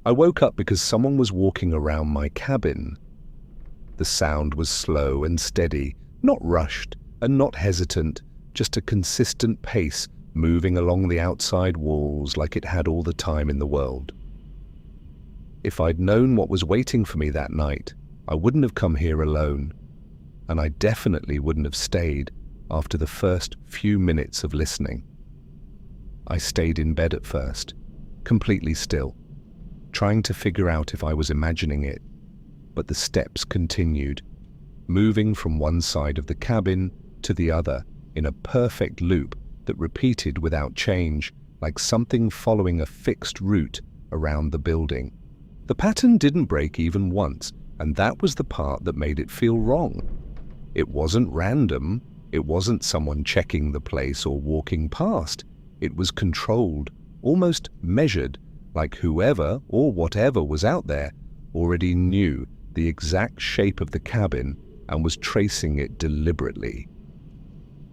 I woke up because someone was walking around my cabin. The sound was slow and steady, not rushed and not hesitant, just a consistent pace moving along the outside walls like it had all the time in the world. If I'd known what was waiting for me that night, I wouldn't have come here alone, and I definitely wouldn't have stayed after the first few minutes of listening. I stayed in bed at first, completely still, trying to figure out if I was imagining it, but the steps continued, moving from one side of the cabin to the other in a perfect loop that repeated without change, like something following a fixed route around the building. The pattern didn't break even once, and that was the part that made it feel wrong. It wasn't random, it wasn't someone checking the place or walking past. It was controlled, almost measured, like whoever or whatever was out there already knew the exact shape of the cabin and was tracing it deliberately.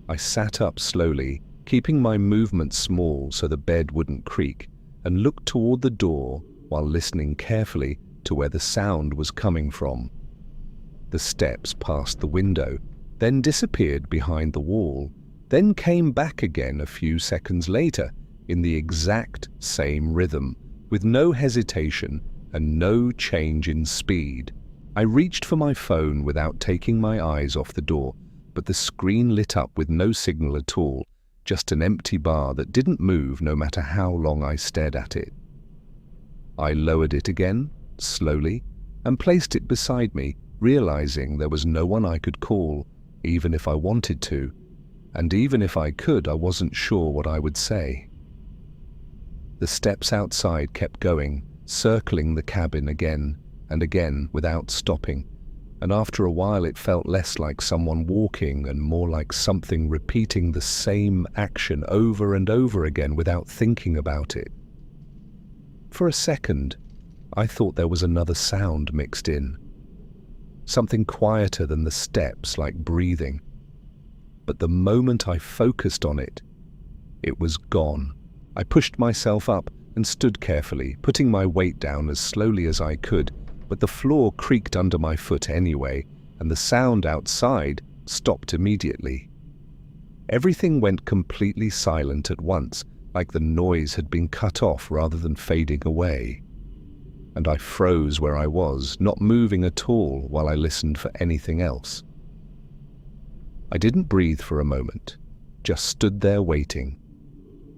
I sat up slowly, keeping my movement small so the bed wouldn't creak, and looked toward the door while listening carefully to where the sound was coming from. The steps passed the window, then disappeared behind the wall, then came back again a few seconds later in the exact same rhythm, with no hesitation and no change in speed. I reached for my phone without taking my eyes off the door, but the screen lit up with no signal at all, just an empty bar that didn't move no matter how long I stared at it. I lowered it again, slowly, and placed it beside me, realizing there was no one I could call, even if I wanted to, and even if I could, I wasn't sure what I would say. The steps outside kept going, circling the cabin again and again without stopping, and after a while it felt less like someone walking and more like something repeating the same action over and over again without thinking about it. For a second, I thought there was another sound mixed in, something quieter than the steps, like breathing. But the moment I focused on it, it was gone. I pushed myself up and stood carefully, putting my weight down as slowly as I could, but the floor creaked under my foot anyway, and the sound outside stopped immediately. Everything went completely silent at once, like the noise had been cut off rather than fading away. And I froze where I was, not moving at all while I listened for anything else. I didn't breathe for a moment, just stood there waiting.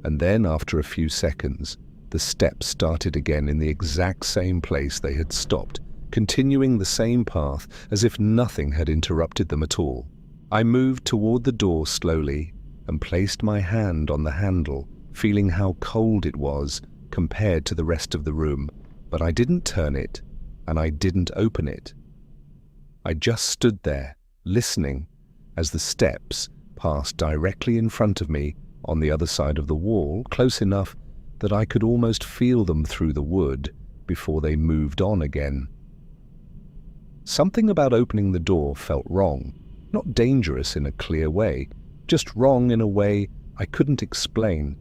And then, after a few seconds, the steps started again in the exact same place they had stopped, continuing the same path as if nothing had interrupted them at all. I moved toward the door slowly and placed my hand on the handle, feeling how cold it was compared to the rest of the room, but I didn't turn it and I didn't open it. I just stood there, listening, as the steps passed directly in front of me on the other side of the wall, close enough that I could almost feel them through the wood before they moved on again. Something about opening the door felt wrong, not dangerous in a clear way, just wrong in a way I couldn't explain.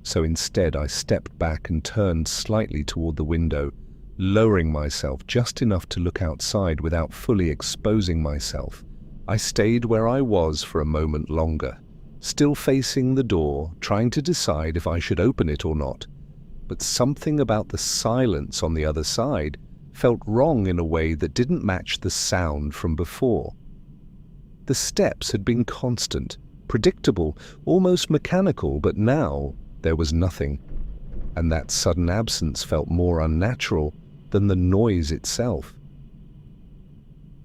So instead I stepped back and turned slightly toward the window, lowering myself just enough to look outside without fully exposing myself. I stayed where I was for a moment longer, still facing the door, trying to decide if I should open it or not. But something about the silence on the other side felt wrong in a way that didn't match the sound from before. The steps had been constant, predictable, almost mechanical, but now there was nothing, and that sudden absence felt more unnatural than the noise itself.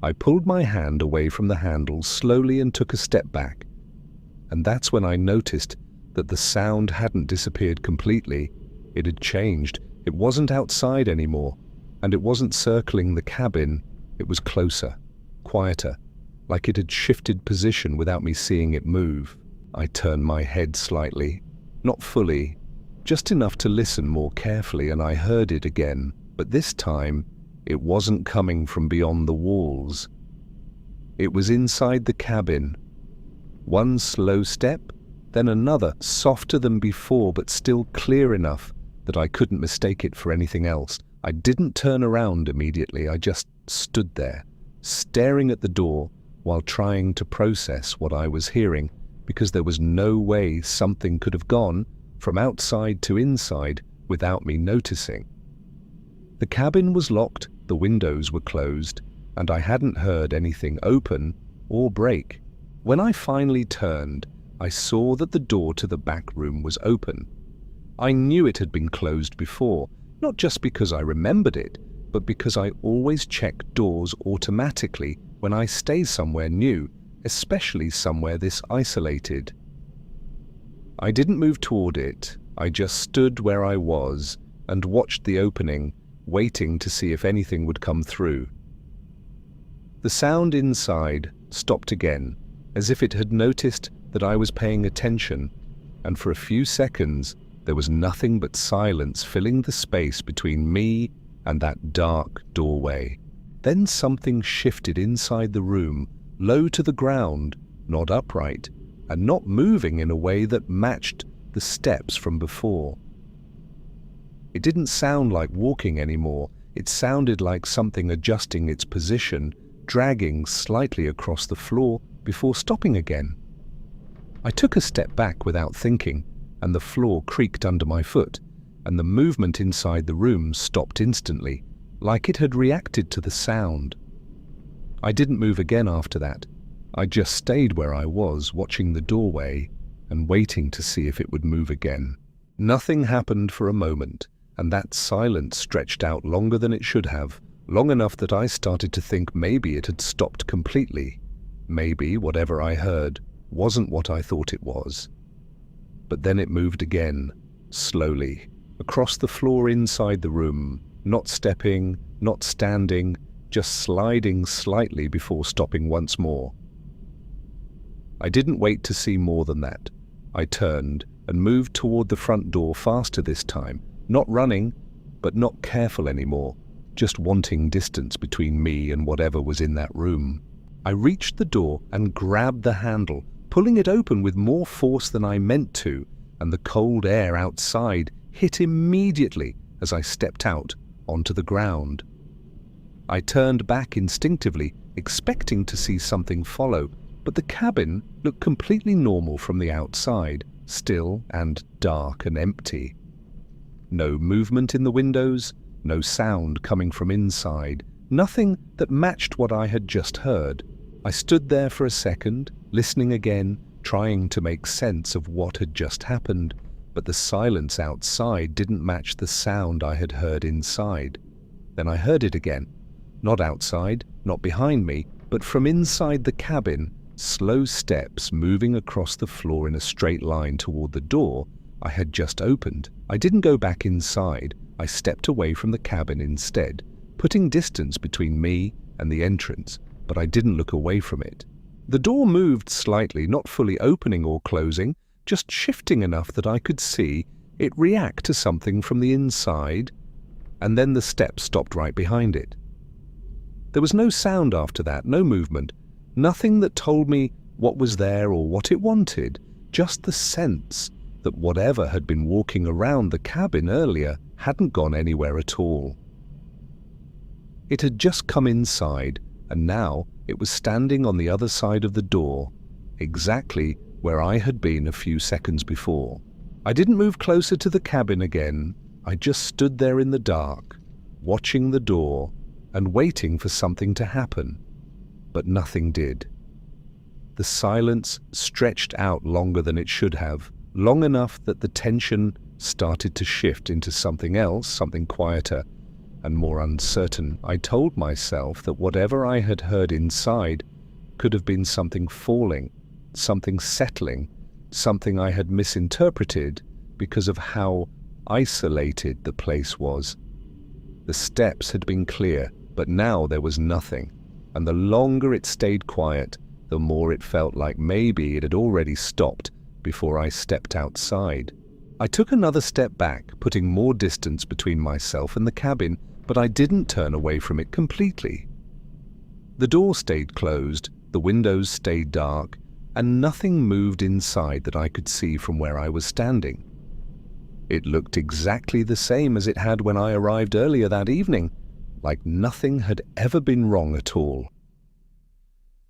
I pulled my hand away from the handle slowly and took a step back, and that's when I noticed that the sound hadn't disappeared completely. It had changed. It wasn't outside anymore, and it wasn't circling the cabin. It was closer, quieter, like it had shifted position without me seeing it move. I turned my head slightly, not fully, just enough to listen more carefully, and I heard it again, but this time it wasn't coming from beyond the walls. It was inside the cabin. One slow step, then another, softer than before but still clear enough that I couldn't mistake it for anything else. I didn't turn around immediately. I just stood there, staring at the door while trying to process what I was hearing, because there was no way something could have gone from outside to inside without me noticing. The cabin was locked, the windows were closed, and I hadn't heard anything open or break. When I finally turned, I saw that the door to the back room was open. I knew it had been closed before, not just because I remembered it, but because I always check doors automatically when I stay somewhere new, especially somewhere this isolated. I didn't move toward it. I just stood where I was and watched the opening, waiting to see if anything would come through. The sound inside stopped again, as if it had noticed that I was paying attention, and for a few seconds there was nothing but silence filling the space between me and that dark doorway. Then something shifted inside the room, low to the ground, not upright, and not moving in a way that matched the steps from before. It didn't sound like walking anymore. It sounded like something adjusting its position, dragging slightly across the floor before stopping again. I took a step back without thinking, and the floor creaked under my foot, and the movement inside the room stopped instantly, like it had reacted to the sound. I didn't move again after that. I just stayed where I was, watching the doorway and waiting to see if it would move again. Nothing happened for a moment, and that silence stretched out longer than it should have, long enough that I started to think maybe it had stopped completely. Maybe whatever I heard wasn't what I thought it was. But then it moved again, slowly, across the floor inside the room, not stepping, not standing, just sliding slightly before stopping once more. I didn't wait to see more than that. I turned and moved toward the front door faster this time, not running, but not careful anymore, just wanting distance between me and whatever was in that room. I reached the door and grabbed the handle, pulling it open with more force than I meant to, and the cold air outside hit immediately as I stepped out onto the ground. I turned back instinctively, expecting to see something follow, but the cabin looked completely normal from the outside, still and dark and empty. No movement in the windows, no sound coming from inside, nothing that matched what I had just heard. I stood there for a second, listening again, trying to make sense of what had just happened, but the silence outside didn't match the sound I had heard inside. Then I heard it again. Not outside, not behind me, but from inside the cabin, slow steps moving across the floor in a straight line toward the door I had just opened. I didn't go back inside. I stepped away from the cabin instead, putting distance between me and the entrance, but I didn't look away from it. The door moved slightly, not fully opening or closing, just shifting enough that I could see it react to something from the inside, and then the steps stopped right behind it. There was no sound after that, no movement, nothing that told me what was there or what it wanted, just the sense that whatever had been walking around the cabin earlier hadn't gone anywhere at all. It had just come inside, and now it was standing on the other side of the door, exactly where I had been a few seconds before. I didn't move closer to the cabin again. I just stood there in the dark, watching the door and waiting for something to happen. But nothing did. The silence stretched out longer than it should have, long enough that the tension started to shift into something else, something quieter and more uncertain. I told myself that whatever I had heard inside could have been something falling, something settling, something I had misinterpreted because of how isolated the place was. The steps had been clear, but now there was nothing, and the longer it stayed quiet, the more it felt like maybe it had already stopped before I stepped outside. I took another step back, putting more distance between myself and the cabin, but I didn't turn away from it completely. The door stayed closed, the windows stayed dark, and nothing moved inside that I could see from where I was standing. It looked exactly the same as it had when I arrived earlier that evening, like nothing had ever been wrong at all.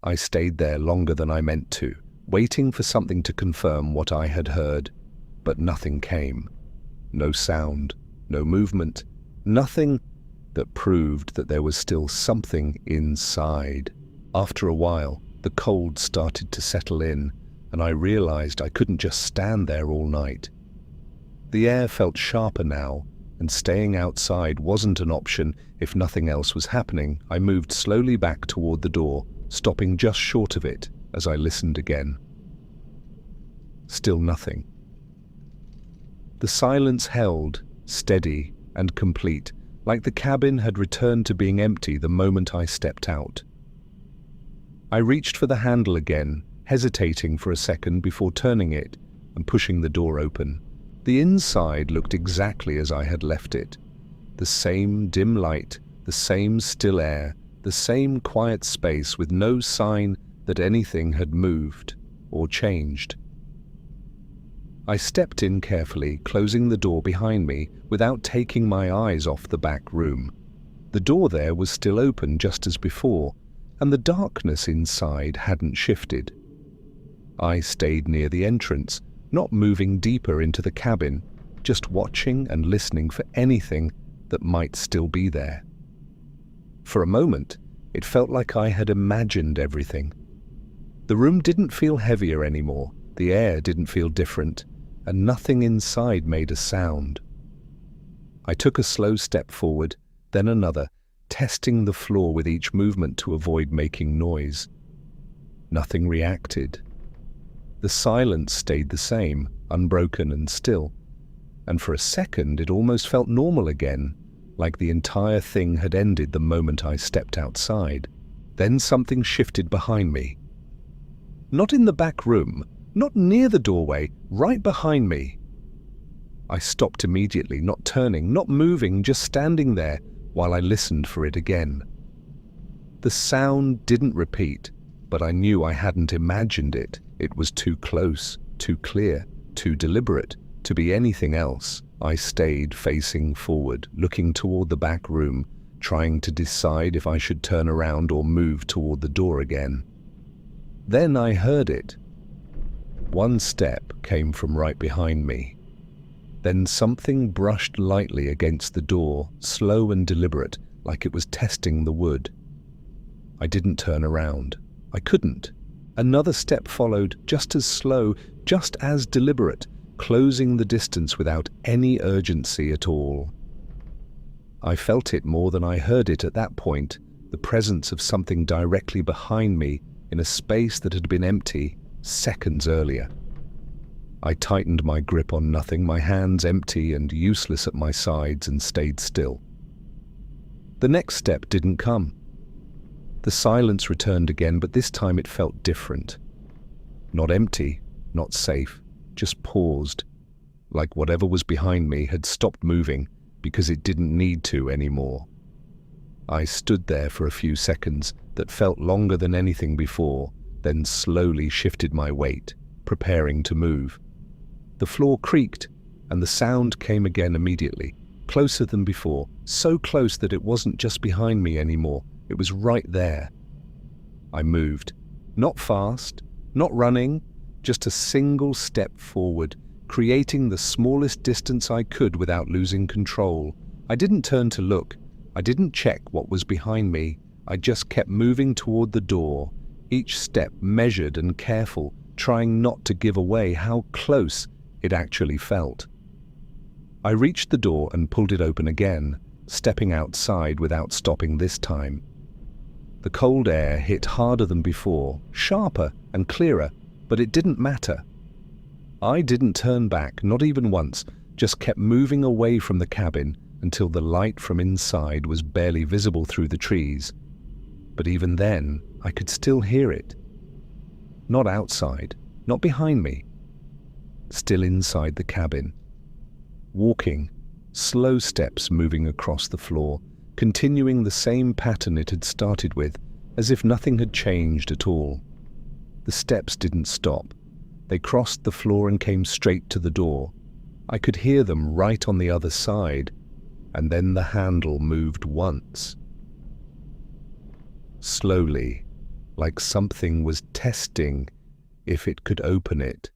I stayed there longer than I meant to, waiting for something to confirm what I had heard, but nothing came. No sound, no movement, nothing that proved that there was still something inside. After a while, the cold started to settle in, and I realized I couldn't just stand there all night. The air felt sharper now, and staying outside wasn't an option if nothing else was happening. I moved slowly back toward the door, stopping just short of it as I listened again. Still nothing. The silence held, steady and complete, like the cabin had returned to being empty the moment I stepped out. I reached for the handle again, hesitating for a second before turning it and pushing the door open. The inside looked exactly as I had left it. The same dim light, the same still air, the same quiet space with no sign that anything had moved or changed. I stepped in carefully, closing the door behind me without taking my eyes off the back room. The door there was still open just as before, and the darkness inside hadn't shifted. I stayed near the entrance, not moving deeper into the cabin, just watching and listening for anything that might still be there. For a moment, it felt like I had imagined everything. The room didn't feel heavier anymore, the air didn't feel different, and nothing inside made a sound. I took a slow step forward, then another, testing the floor with each movement to avoid making noise. Nothing reacted. The silence stayed the same, unbroken and still, and for a second it almost felt normal again, like the entire thing had ended the moment I stepped outside. Then something shifted behind me. Not in the back room, not near the doorway, right behind me. I stopped immediately, not turning, not moving, just standing there while I listened for it again. The sound didn't repeat, but I knew I hadn't imagined it. It was too close, too clear, too deliberate to be anything else. I stayed facing forward, looking toward the back room, trying to decide if I should turn around or move toward the door again. Then I heard it. One step came from right behind me. Then something brushed lightly against the door, slow and deliberate, like it was testing the wood. I didn't turn around. I couldn't. Another step followed, just as slow, just as deliberate, closing the distance without any urgency at all. I felt it more than I heard it at that point, the presence of something directly behind me in a space that had been empty seconds earlier. I tightened my grip on nothing, my hands empty and useless at my sides, and stayed still. The next step didn't come. The silence returned again, but this time it felt different. Not empty, not safe, just paused, like whatever was behind me had stopped moving because it didn't need to anymore. I stood there for a few seconds that felt longer than anything before, then slowly shifted my weight, preparing to move. The floor creaked, and the sound came again immediately, closer than before, so close that it wasn't just behind me anymore, it was right there. I moved, not fast, not running, just a single step forward, creating the smallest distance I could without losing control. I didn't turn to look, I didn't check what was behind me, I just kept moving toward the door, each step measured and careful, trying not to give away how close it actually felt. I reached the door and pulled it open again, stepping outside without stopping this time. The cold air hit harder than before, sharper and clearer, but it didn't matter. I didn't turn back, not even once, just kept moving away from the cabin until the light from inside was barely visible through the trees. But even then, I could still hear it. Not outside, not behind me. Still inside the cabin. Walking, slow steps moving across the floor, continuing the same pattern it had started with, as if nothing had changed at all. The steps didn't stop. They crossed the floor and came straight to the door. I could hear them right on the other side, and then the handle moved once. Slowly, like something was testing if it could open it.